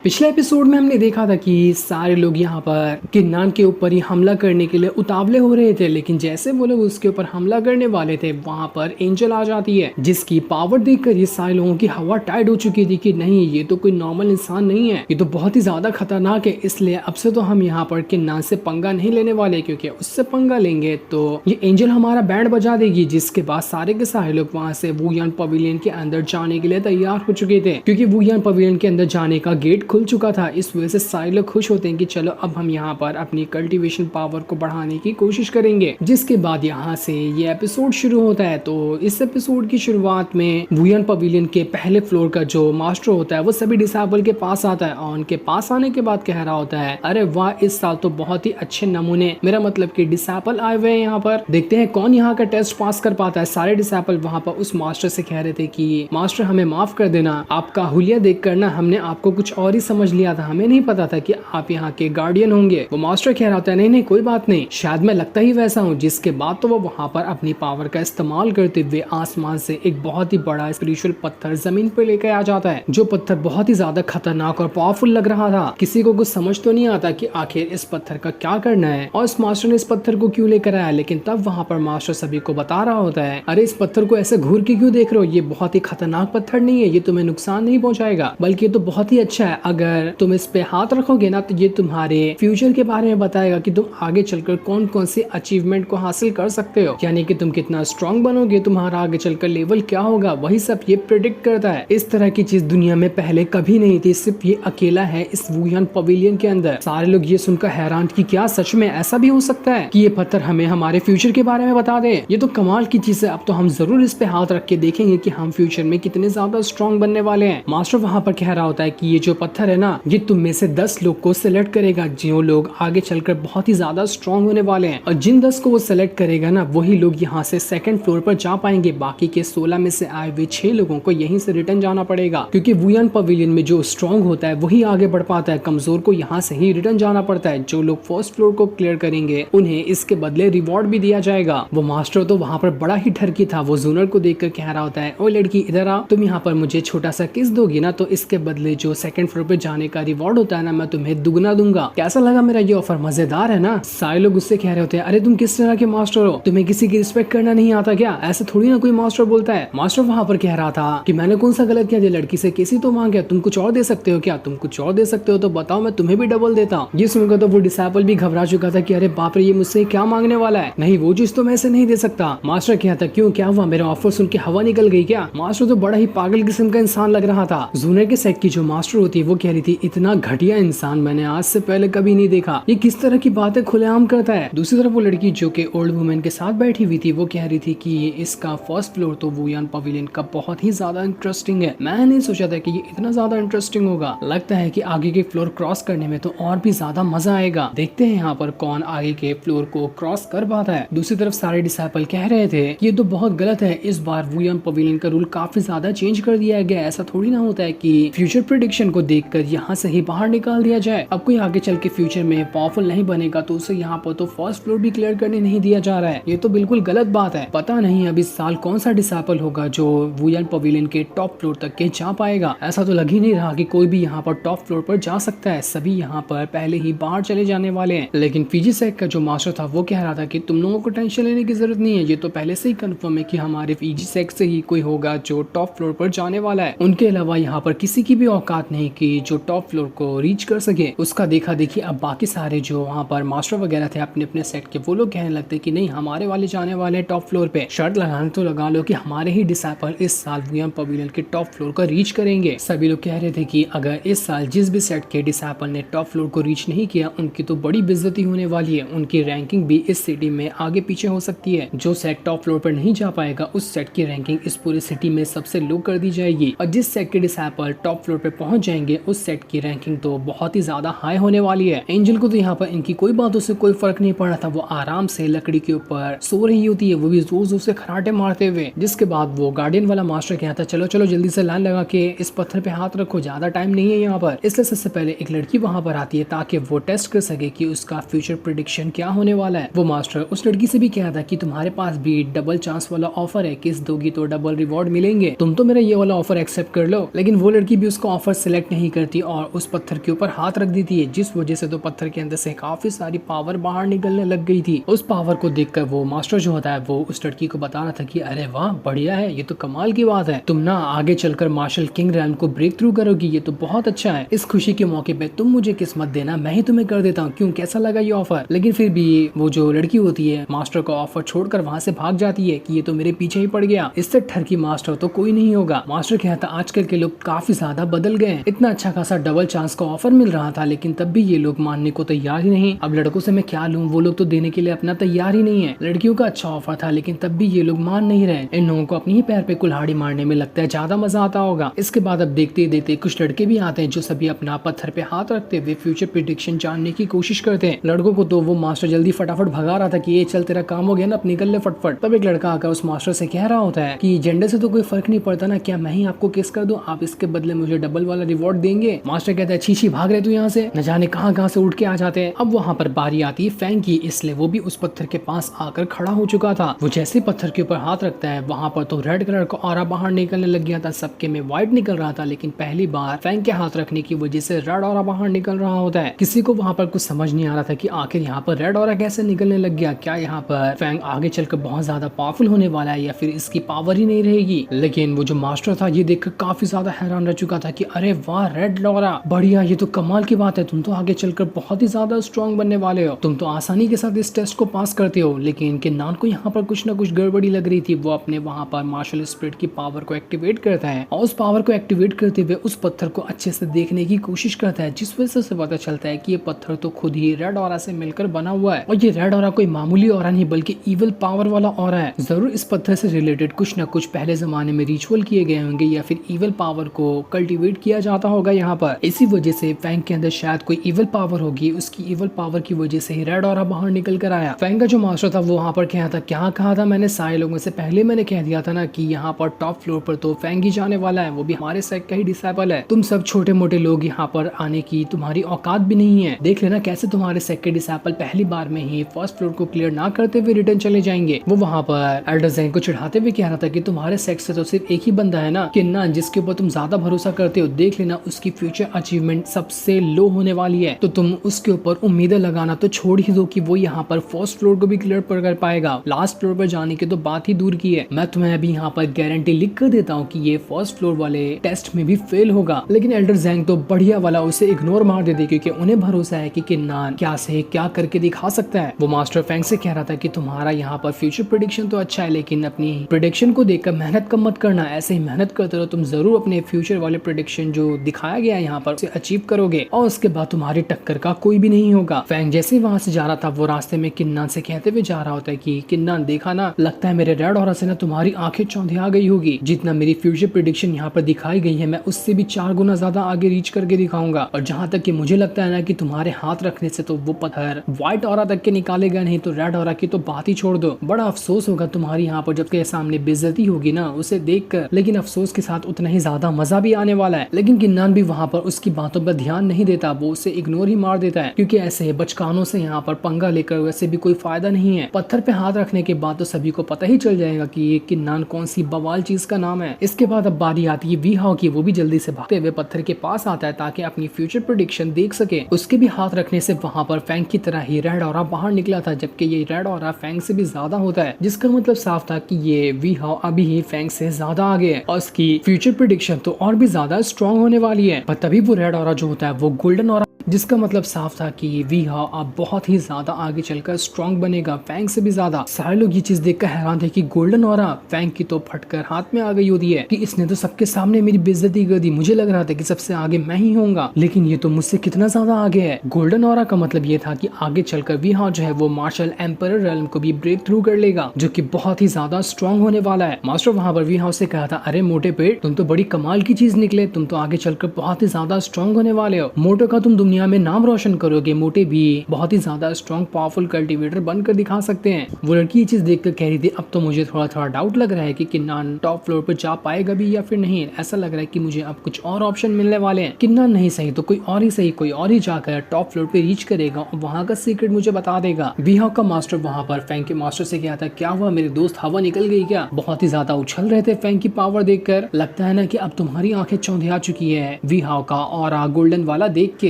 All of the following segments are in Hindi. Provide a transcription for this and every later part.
पिछले एपिसोड में हमने देखा था कि सारे लोग यहाँ पर किन्नान के ऊपर ही हमला करने के लिए उतावले हो रहे थे, लेकिन जैसे वो लोग उसके ऊपर हमला करने वाले थे वहां पर एंजल आ जाती है, जिसकी पावर देखकर ये सारे लोगों की हवा टाइट हो चुकी थी कि नहीं, ये तो कोई नॉर्मल इंसान नहीं है, ये तो बहुत ही ज्यादा खतरनाक है। इसलिए अब से तो हम यहाँ पर किन्नान से पंगा नहीं लेने वाले, क्योंकि उससे पंगा लेंगे तो ये एंजल हमारा बैंड बजा देगी। जिसके बाद सारे के सारे लोग वहां से वुयान पवेलियन के अंदर जाने के लिए तैयार हो चुके थे, क्योंकि वुयान पवेलियन के अंदर जाने का गेट खुल चुका था। इस वजह से सारे लोग खुश होते हैं कि चलो अब हम यहाँ पर अपनी कल्टीवेशन पावर को बढ़ाने की कोशिश करेंगे। जिसके बाद यहाँ से ये एपिसोड शुरू होता है। तो इस एपिसोड की शुरुआत में वुयान पवेलियन के पहले फ्लोर का जो मास्टर होता है वो सभी डिसेबल के पास आता है, और उनके पास आने के बाद कह रहा होता है, अरे वाह, इस साल तो बहुत ही अच्छे नमूने, मेरा मतलब कि डिसेबल आए हुए हैं यहाँ पर, देखते हैं कौन यहाँ का टेस्ट पास कर पाता है। सारे डिसेबल वहाँ पर उस मास्टर से कह रहे थे कि मास्टर हमें माफ कर देना, आपका हुलिया देख कर ना हमने आपको कुछ और ही समझ लिया था, हमें नहीं पता था कि आप यहाँ के गार्डियन होंगे। वो मास्टर कह रहा होता है, नहीं नहीं कोई बात नहीं, शायद मैं लगता ही वैसा हूँ। जिसके बाद तो वो वहाँ पर अपनी पावर का इस्तेमाल करते हुए आसमान से एक बहुत ही बड़ा स्पिरिचुअल पत्थर जमीन पर लेकर आ जाता है, जो पत्थर बहुत ही ज्यादा खतरनाक और पावरफुल लग रहा था। किसी को कुछ समझ तो नहीं आता कि आखिर इस पत्थर का क्या करना है और इस मास्टर ने इस पत्थर को क्यों लेकर आया। लेकिन तब वहाँ पर मास्टर सभी को बता रहा होता है, अरे इस पत्थर को ऐसे घूर के क्यों देख रहे हो, ये बहुत ही खतरनाक पत्थर नहीं है, ये तुम्हें नुकसान नहीं पहुंचाएगा, बल्कि ये तो बहुत ही अच्छा है। अगर तुम इस पे हाथ रखोगे ना तो ये तुम्हारे फ्यूचर के बारे में बताएगा कि तुम आगे चलकर कौन कौन सी अचीवमेंट को हासिल कर सकते हो, यानी कि तुम कितना स्ट्रांग बनोगे, तुम्हारा आगे चलकर लेवल क्या होगा, वही सब ये प्रिडिक्ट करता है। इस तरह की चीज दुनिया में पहले कभी नहीं थी, सिर्फ ये अकेला है इस वुयान पवेलियन के अंदर। सारे लोग ये सुनकर हैरान कि क्या सच में ऐसा भी हो सकता है कि ये पत्थर हमें हमारे फ्यूचर के बारे में बता दे, ये तो कमाल की चीज है। अब तो हम जरूर इस पे हाथ रख के देखेंगे कि हम फ्यूचर में कितने ज्यादा स्ट्रांग बनने वाले हैं। मास्टर वहाँ पर कह रहा होता है कि ये जो पत्थर है ना, ये तुम में से 10 लोग को सिलेक्ट करेगा, जो लोग आगे चलकर बहुत ही ज्यादा स्ट्रांग होने वाले हैं, और जिन 10 को वो सिलेक्ट करेगा ना, वही लोग यहाँ से सेकंड फ्लोर पर जा पाएंगे। बाकी के 16 में से आए हुए 6 लोगों को यहीं से रिटर्न जाना पड़ेगा, क्योंकि वुयान पवेलियन में जो स्ट्रांग होता है वही आगे बढ़ पाता है, कमजोर को यहाँ से ही रिटर्न जाना पड़ता है। जो लोग फर्स्ट फ्लोर को क्लियर करेंगे उन्हें इसके बदले रिवॉर्ड भी दिया जाएगा। वो मास्टर तो वहाँ पर बड़ा ही ठरकी था, वो जूनर को देखकर कह रहा होता है, ओ लड़की इधर आ, तुम यहाँ पर मुझे छोटा सा किस दोगी ना, तो इसके बदले जो सेकंड फ्लोर पे जाने का रिवॉर्ड होता है ना, मैं तुम्हें दुगना दूंगा। कैसा लगा मेरा ये ऑफर, मजेदार है ना। सारे लोग उससे कह रहे होते हैं, अरे तुम किस तरह के मास्टर हो, तुम्हें किसी की रिस्पेक्ट करना नहीं आता क्या, ऐसे थोड़ी ना कोई मास्टर बोलता है। मास्टर वहाँ पर कह रहा था कि मैंने कौन सा गलत किया, लड़की से किसी तो मांगे, तुम कुछ और दे सकते हो क्या, तुम कुछ और दे सकते हो तो बताओ, मैं तुम्हें भी डबल देता हूँ। ये सुनकर तो वो डिसेबल भी घबरा चुका था कि अरे बाप रे, ये मुझसे क्या मांगने वाला है, नहीं वो चीज तो मैं ऐसे नहीं दे सकता। मास्टर कहता, क्यों, क्या हुआ, मेरा ऑफर सुन के हवा निकल गई क्या। मास्टर तो बड़ा ही पागल किस्म का इंसान लग रहा था। जूनियर के सेट की जो मास्टर होती है वो कह रही थी, इतना घटिया इंसान मैंने आज से पहले कभी नहीं देखा, ये किस तरह की बातें खुलेआम करता है। दूसरी तरफ वो लड़की जो कि ओल्ड वुमेन के साथ बैठी हुई थी वो कह रही थी कि इसका फर्स्ट फ्लोर तो वुयान पवेलियन का बहुत ही ज्यादा इंटरेस्टिंग है, मैं नहीं सोचा था कि ये इतना ज्यादा इंटरेस्टिंग होगा, लगता है कि आगे के फ्लोर क्रॉस करने में तो और भी ज्यादा मजा आएगा, देखते हैं यहाँ पर कौन आगे के फ्लोर को क्रॉस कर पाता है। दूसरी तरफ सारे डिसेबल कह रहे थे ये तो बहुत गलत है, इस बार वुयान पवेलियन का रूल काफी ज्यादा चेंज कर दिया गया, ऐसा थोड़ी ना होता है कि फ्यूचर प्रेडिक्शन को देखकर यहाँ से ही बाहर निकाल दिया जाए। अब कोई आगे चल के फ्यूचर में पावरफुल नहीं बनेगा तो उसे यहाँ पर तो फर्स्ट फ्लोर भी क्लियर करने नहीं दिया जा रहा है, ये तो बिल्कुल गलत बात है। पता नहीं अब इस साल कौन सा डिसेबल होगा जो वुयान पवेलियन के टॉप फ्लोर तक के जा पाएगा। ऐसा तो लग ही नहीं रहा कि कोई भी यहाँ पर टॉप फ्लोर पर जा सकता है, सभी यहाँ पर पहले ही बाहर चले जाने वाले हैं। लेकिन फिजिसेक का जो मास्टर था वो कह रहा था कि तुम लोगों को टेंशन लेने की जरूरत नहीं है, ये तो पहले से ही कंफर्म है कि हमारे फिजिसेक से ही कोई होगा जो टॉप फ्लोर पर जाने वाला है, उनके अलावा यहाँ पर किसी की भी औकात नहीं कि जो टॉप फ्लोर को रीच कर सके। उसका देखा देखी अब बाकी सारे जो वहाँ पर मास्टर वगैरह थे अपने अपने सेट के, वो लोग कहने लगते कि नहीं, हमारे वाले जाने वाले टॉप फ्लोर पे, शर्त लगाने तो लगा लो कि हमारे ही डिसेबल इस साल वुयान पवेलियन के टॉप फ्लोर को रीच करेंगे। सभी लोग कह रहे थे कि अगर इस साल जिस भी सेट के डिसेबल ने टॉप फ्लोर को रीच नहीं किया उनकी तो बड़ी बेइज्जती होने वाली है, उनकी रैंकिंग भी इस सिटी में आगे पीछे हो सकती है। जो सेट टॉप फ्लोर पर नहीं जा पाएगा उस सेट की रैंकिंग इस पूरी सिटी में सबसे लो कर दी जाएगी, और जिस सेट के डिसेबल टॉप फ्लोर पे पहुंच जाएंगे उस सेट की रैंकिंग तो बहुत ही ज्यादा हाई होने वाली है। एंजल को तो यहाँ पर इनकी कोई बातों से कोई फर्क नहीं पड़ रहा था, वो आराम से लकड़ी के ऊपर सो रही होती है, वो भी जोर जोर से खराटे मारते हुए। जिसके बाद वो गार्डियन वाला मास्टर कहता, चलो चलो जल्दी से लाइन लगा के इस पत्थर पे हाथ रखो, ज्यादा टाइम नहीं है यहाँ पर। इसलिए सबसे पहले एक लड़की वहाँ पर आती है ताकि वो टेस्ट कर सके कि उसका फ्यूचर प्रेडिक्शन क्या होने वाला है। वो मास्टर उस लड़की से भी कहता है कि तुम्हारे पास भी डबल चांस वाला ऑफर है, किस दोगी तो डबल रिवॉर्ड मिलेंगे, तुम तो मेरा ये वाला ऑफर एक्सेप्ट कर लो। लेकिन वो लड़की भी उसका ऑफर सिलेक्ट नहीं नहीं करती और उस पत्थर के ऊपर हाथ रख देती है, जिस वजह से तो पत्थर के अंदर से काफी सारी पावर बाहर निकलने लग गई थी। उस पावर को देखकर वो मास्टर जो होता है वो उस लड़की को बता रहा था कि अरे वाह बढ़िया है, ये तो कमाल की बात है, तुम ना आगे चलकर मार्शल किंग रैम को ब्रेक थ्रू करोगी, ये तो बहुत अच्छा है। इस खुशी के मौके पे तुम मुझे किस्मत देना, मैं ही तुम्हें कर देता हूँ, क्यों कैसा लगा ये ऑफर। लेकिन फिर भी वो जो लड़की होती है मास्टर को ऑफर छोड़कर वहाँ से भाग जाती है कि ये तो मेरे पीछे ही पड़ गया, इससे ठरकी मास्टर तो कोई नहीं होगा। मास्टर कहता आजकल के लोग काफी ज्यादा बदल गए, इतना अच्छा खासा डबल चांस का ऑफर मिल रहा था लेकिन तब भी ये लोग मानने को तैयार ही नहीं। अब लड़कों से मैं क्या लूं, वो लोग तो देने के लिए अपना तैयार ही नहीं है। लड़कियों का अच्छा ऑफर था लेकिन तब भी ये लोग मान नहीं रहे। इन लोगों को अपनी ही पैर पे कुल्हाड़ी मारने में लगता है ज्यादा मजा आता होगा। इसके बाद अब देखते ही देखते कुछ लड़के भी आते हैं जो सभी अपना पत्थर पे हाथ रखते हुए फ्यूचर प्रेडिक्शन जानने की कोशिश करते हैं। लड़कों को तो वो मास्टर जल्दी फटाफट भगा रहा था कि ये चल तेरा काम हो गया ना, अब निकल ले फटफट। तब एक लड़का आकर उस मास्टर से कह रहा होता है कि जेंडर से तो कोई फर्क नहीं पड़ता ना, क्या मैं ही आपको किस कर दूं, आप इसके बदले मुझे डबल वाला रिवॉर्ड देंगे। मास्टर कहता है छी भाग रहे तू यहाँ से, न जाने कहाँ से उठ के आ जाते हैं। अब वहाँ पर बारी आती है फैंग की, इसलिए वो भी उस पत्थर के पास आकर खड़ा हो चुका था। वो जैसे पत्थर के ऊपर हाथ रखता है वहाँ पर तो रेड कलर का ऑरा बाहर निकलने लग गया था, सबके में व्हाइट निकल रहा था, लेकिन पहली बार फैंग के हाथ रखने की वजह से रेड ऑरा बाहर निकल रहा होता है। किसी को वहाँ पर कुछ समझ नहीं आ रहा था कि आखिर यहाँ पर रेड ऑरा कैसे निकलने लग गया, क्या यहाँ पर फैंग आगे चलकर बहुत ज्यादा पावरफुल होने वाला है या फिर इसकी पावर ही नहीं रहेगी। लेकिन वो जो मास्टर था ये देखकर काफी ज्यादा हैरान रह चुका था कि अरे वाह रेड ऑरा बढ़िया, ये तो कमाल की बात है, तुम तो आगे चलकर बहुत ही ज्यादा स्ट्रॉन्ग बनने वाले हो, तुम तो आसानी के साथ इस टेस्ट को पास करते हो। लेकिन किन्नान को यहाँ पर कुछ ना कुछ गड़बड़ी लग रही थी। वो अपने वहाँ पर मार्शल स्पिरिट की पावर को एक्टिवेट करता है और उस पावर को एक्टिवेट करते हुए उस पत्थर को अच्छे से देखने की कोशिश करता है, जिस वजह से पता चलता है कि ये पत्थर तो खुद ही रेड ऑरा से मिलकर बना हुआ है। और ये रेड ऑरा कोई मामूली ऑरा नहीं बल्कि इविल पावर वाला ऑरा है। जरूर इस पत्थर से रिलेटेड कुछ न कुछ पहले जमाने में रिचुअल किए गए होंगे या फिर इविल पावर को कल्टीवेट किया जाता होगा यहाँ पर। इसी वजह से फैंग के अंदर शायद कोई इविल पावर होगी, उसकी इविल पावर की वजह से ही रेड ऑरा बाहर निकल कर आया। फैंग का जो मास्टर था वो वहाँ पर क्या था, क्या कहा था मैंने, सारे लोगों से पहले मैंने कह दिया था ना कि यहाँ पर टॉप फ्लोर पर तो फैंग ही जाने वाला है, वो भी हमारे सेक्ट का ही डिसाइपल है। तुम सब छोटे मोटे लोग यहाँ पर आने की तुम्हारी औकात भी नहीं है। देख लेना कैसे तुम्हारे सेक्ट के डिसाइपल पहली बार में ही फर्स्ट फ्लोर को क्लियर ना करते हुए रिटर्न चले जाएंगे। वो वहाँ पर एल्डर ज़ैंग को चिढ़ाते हुए कह रहा था कि तुम्हारे सेक्ट से तो सिर्फ एक ही बंदा है ना, किन्नान, जिसके ऊपर तुम ज्यादा भरोसा करते हो। देख लेना उसकी फ्यूचर अचीवमेंट सबसे लो होने वाली है, तो तुम उसके ऊपर उम्मीदें लगाना तो छोड़ ही दो कि वो यहाँ पर फर्स्ट फ्लोर को भी क्लियर कर पाएगा। लास्ट फ्लोर पर जाने की तो बात ही दूर की है। मैं तुम्हें अभी यहाँ पर गारंटी लिख कर देता हूँ कि ये फर्स्ट फ्लोर वाले टेस्ट में भी फेल होगा। लेकिन एल्डर ज़ैंग तो बढ़िया वाला उसे इग्नोर मार देते क्योंकि उन्हें भरोसा है कि किन्नान क्या से क्या करके दिखा सकता है। वो मास्टर फैंग से कह रहा था कि तुम्हारा यहाँ पर फ्यूचर प्रेडिक्शन तो अच्छा है लेकिन अपनी प्रेडिक्शन को देखकर मेहनत कम मत करना, ऐसे ही मेहनत करते रहो, तुम जरूर अपने फ्यूचर वाले प्रेडिक्शन जो दिखाया गया है यहाँ पर उसे अचीव करोगे और उसके बाद तुम्हारी टक्कर का कोई भी नहीं होगा। फैंग जैसे वहां से जा रहा था वो रास्ते में किन्नान से कहते हुए जा रहा होता है कि किन्नान देखा ना, लगता है मेरे रेड ऑरा से ना तुम्हारी आंखें चौंधिया गई होगी। जितना मेरी फ्यूचर प्रेडिक्शन यहाँ पर दिखाई गई है मैं उससे भी 4 गुना ज्यादा आगे रीच करके दिखाऊंगा। और जहाँ तक कि मुझे लगता है ना कि तुम्हारे हाथ रखने से तो वो पत्थर व्हाइट ऑरा तक के निकालेगा नहीं तो रेड ऑरा की तो बात ही छोड़ दो। बड़ा अफसोस होगा तुम्हारी यहाँ पर जब सामने बेइज्जती होगी ना उसे देखकर, लेकिन अफसोस के साथ उतना ही ज्यादा मजा भी आने वाला है। लेकिन किन्नान भी वहाँ पर उसकी बातों पर ध्यान नहीं देता, वो उसे इग्नोर ही मार देता है क्योंकि ऐसे बचकानों से यहाँ पर पंगा लेकर वैसे भी कोई फायदा नहीं है। पत्थर पे हाथ रखने के बाद तो सभी को पता ही चल जाएगा कि ये किन्नान कौन सी बवाल चीज का नाम है। इसके बाद अब बारी आती है वी हाओ की, वो भी जल्दी से भागते हुए पत्थर के पास आता है ताकि अपनी फ्यूचर प्रेडिक्शन देख सके। उसके भी हाथ रखने से वहाँ पर फैंग की तरह ही रेड ऑरा बाहर निकला था, जबकि ये रेड ऑरा फैंग से भी ज्यादा होता है, जिसका मतलब साफ था कि ये वी हाओ अभी ही फैंग से ज्यादा आगे है और उसकी फ्यूचर प्रेडिक्शन तो और भी ज्यादा स्ट्रॉन्ग होने वाली है। पर तभी वो रेड ऑरा जो होता है वो गोल्डन ऑरा, जिसका मतलब साफ था कि वी हाओ अब बहुत ही ज्यादा आगे चलकर स्ट्रॉन्ग बनेगा, फैंग से भी ज्यादा। सारे लोग ये चीज देखकर हैरान थे कि गोल्डन ऑरा फैंग की तो फटकर हाथ में आ गई होती है कि इसने तो सबके सामने मेरी बेइज्जती कर दी। मुझे लग रहा था कि सबसे आगे मैं ही होऊंगा, लेकिन ये तो मुझसे कितना ज्यादा आगे है। गोल्डन ऑरा का मतलब ये था कि आगे चलकर वी हाओ जो है वो मार्शल एम्परर रेल्म को भी ब्रेक थ्रू कर लेगा, जो कि बहुत ही ज्यादा स्ट्रॉन्ग होने वाला है। मास्टर वहाँ पर वी हाओ से कहा था, अरे मोटे पेट, तुम तो बड़ी कमाल की चीज निकले, तुम तो आगे चलकर बहुत ही ज्यादा स्ट्रॉन्ग होने वाले हो। मोटो का तुम दुनिया में नाम रोशन करोगे, मोटे भी बहुत ही ज्यादा स्ट्रॉन्ग पावरफुल कल्टीवेटर बनकर दिखा सकते हैं। वो लड़की ये चीज देखकर कह रही थी अब तो मुझे थोड़ा थोड़ा डाउट लग रहा है कि किन्नान टॉप फ्लोर पर जा पाएगा भी या फिर नहीं। ऐसा लग रहा है कि मुझे अब कुछ और ऑप्शन मिलने वाले हैं। किन्नान नहीं सही तो कोई और ही सही, कोई और ही जाकर टॉप फ्लोर पे रीच करेगा और वहाँ का सीक्रेट मुझे बता देगा। वीहाओ का मास्टर वहाँ पर फैंग के मास्टर से क्या था, क्या हुआ मेरे दोस्त, हवा निकल गई क्या? बहुत ही ज्यादा उछल रहे थे फैंग की पावर देखकर। लगता है ना कि अब तुम्हारी आंखें चौंधिया चुकी है वीहाओ का और गोल्डन वाला देख के।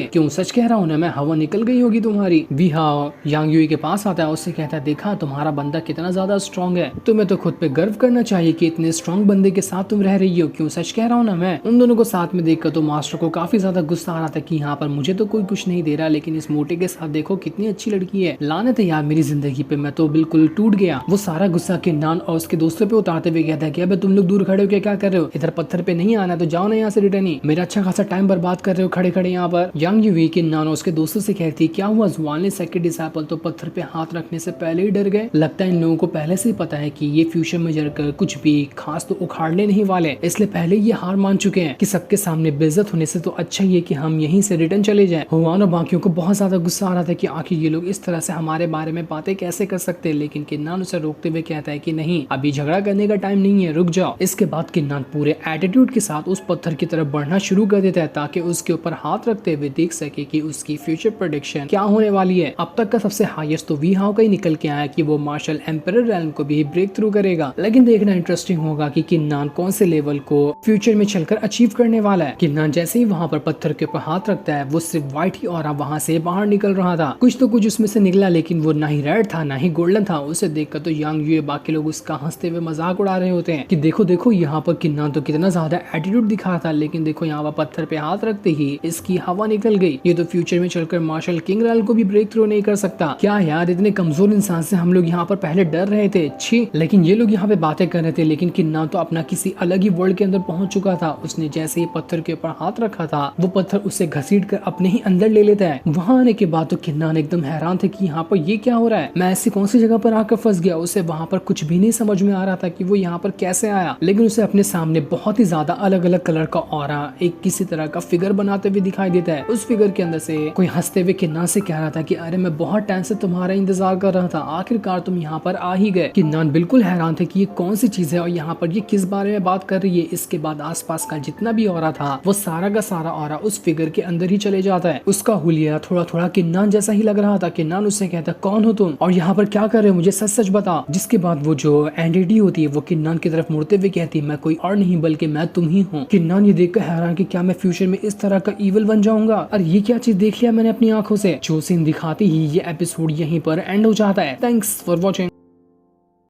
क्यों, सच कह रहा हूँ ना मैं, हवा निकल गई होगी तुम्हारी। वीहाओ यांग यूई के पास आता है, उससे कहता है देखा तुम्हारा बंदा कितना ज्यादा स्ट्रॉन्ग है, तुम्हें तो खुद पे गर्व करना चाहिए कि इतने स्ट्रॉन्ग बंदे के साथ तुम रह रही हो। क्यों, सच कह रहा हूँ ना मैं। उन दोनों को साथ में देखकर तो मास्टर को काफी ज्यादा गुस्सा आ रहा था कि यहाँ पर मुझे तो कोई कुछ नहीं दे रहा, लेकिन इस मोटे के साथ देखो कितनी अच्छी लड़की है। लानत है यार मेरी जिंदगी पे, मैं तो बिल्कुल टूट गया। वो सारा गुस्सा किन्नान और उसके दोस्तों पे उतारते हुए कहता है कि अबे तुम लोग दूर खड़े हो क्या कर रहे हो, इधर पत्थर पे नहीं आना तो जाओ ना यहाँ से रिटर्न ही, मेरा अच्छा खासा टाइम बर्बाद कर रहे हो खड़े खड़े यहाँ पर। यांग यूई किन्नान और उसके दोस्तों से कहती क्या हुआ, जुआन ने सेकंड डिसाइपल तो पत्थर पे हाथ रखने से पहले ही डर गए। लगता है इन लोगों को पहले से ही पता है कि ये फ्यूचर में जरकर कुछ भी खास तो उखाड़ने नहीं वाले, इसलिए पहले ये हार मान चुके हैं कि सबके सामने बेइज्जत होने से तो अच्छा ही है कि हम यहीं से रिटर्न चले जाएं। हुआन और बाकियों को बहुत ज्यादा गुस्सा आ रहा था कि आखिर ये लोग इस तरह से हमारे बारे में बातें कैसे कर सकते हैं, लेकिन किन्नान उसे रोकते हुए कहता है कि नहीं, अभी झगड़ा करने का टाइम नहीं है, रुक जाओ। इसके बाद किन्नान पूरे एटीट्यूड के साथ उस पत्थर की तरफ बढ़ना शुरू कर देता है ताकि उसके ऊपर हाथ रखते हुए देख सके कि उसकी फ्यूचर प्रेडिक्शन क्या होने वाली है। अब तक का सबसे हाईएस्ट तो वीहाओ का ही निकल के आया कि वो मार्शल एम्परर रेल्म को भी ब्रेक थ्रू करेगा, लेकिन देखना इंटरेस्टिंग होगा कि किन्नान कौन से लेवल को फ्यूचर में चलकर अचीव करने वाला है। किन्नान जैसे ही वहाँ पर पत्थर के ऊपर हाथ रखता है वो सिर्फ व्हाइट ही और वहाँ से बाहर निकल रहा था। कुछ तो कुछ उसमें से निकला, लेकिन वो ना ही रेड था ना ही गोल्डन था। उसे देखकर तो यांग यूई बाकी लोग उसका हंसते हुए मजाक उड़ा रहे होते हैं कि देखो देखो यहाँ पर किन्नान तो कितना ज्यादा एटीट्यूड दिखा था, लेकिन देखो यहाँ पर पत्थर पे हाथ रखते ही इसकी हवा निकल गई। ये तो फ्यूचर में चलकर मार्शल किंग रेल को भी ब्रेक थ्रू नहीं कर सकता। क्या यार, इतने कमजोर इंसान से हम लोग यहाँ पर पहले डर रहे थे, छी। लेकिन ये लोग यहाँ पे बातें कर रहे थे, लेकिन किन्नान तो अपना किसी अलग ही वर्ल्ड के अंदर पहुंच चुका था। उसने जैसे ही पत्थर के ऊपर हाथ रखा था वो पत्थर उसे घसीट कर अपने ही अंदर ले लेता है। वहां आने के बाद तो किन्नान एकदम हैरान थे कि यहाँ पर ये क्या हो रहा है, मैं ऐसी कौन सी जगह पर आकर फंस गया। उसे वहां पर कुछ भी नहीं समझ में आ रहा था कि वो यहाँ पर कैसे आया, लेकिन उसे अपने सामने बहुत ही ज्यादा अलग अलग कलर का ऑरा एक किसी तरह का फिगर बनाते हुए दिखाई देता है। उस फिगर के अंदर से कोई हंसते हुए किन्नान से कह रहा था कि अरे मैं बहुत टाइम से तुम्हारा इंतजार कर रहा था, आखिरकार तुम यहाँ पर आ ही गए। किन्नान बिल्कुल हैरान थे कि ये कौन सी चीज है और यहाँ पर ये किस बारे में बात कर रही है। इसके बाद आसपास का जितना भी ऑरा था वो सारा का सारा ऑरा उस फिगर के अंदर ही चले जाता है। उसका हुलिया थोड़ा थोड़ा किन्नान जैसा ही लग रहा था। किन्नान उससे कहता कौन हो तुम और यहाँ पर क्या कर रहे हो, मुझे सच सच बता। जिसके बाद वो जो एंटिटी होती है वो किन्नान की तरफ मुड़ते हुए कहती मैं कोई और नहीं बल्कि मैं तुम ही हूँ। किन्नान ये देखकर हैरान कि क्या मैं फ्यूचर में इस तरह का इविल बन जाऊंगा। और ये क्या चीज देख लिया मैंने अपनी आंखों से। जो सीन दिखाती ही ये एपिसोड यहीं पर एंड हो जाता है। Thanks for watching.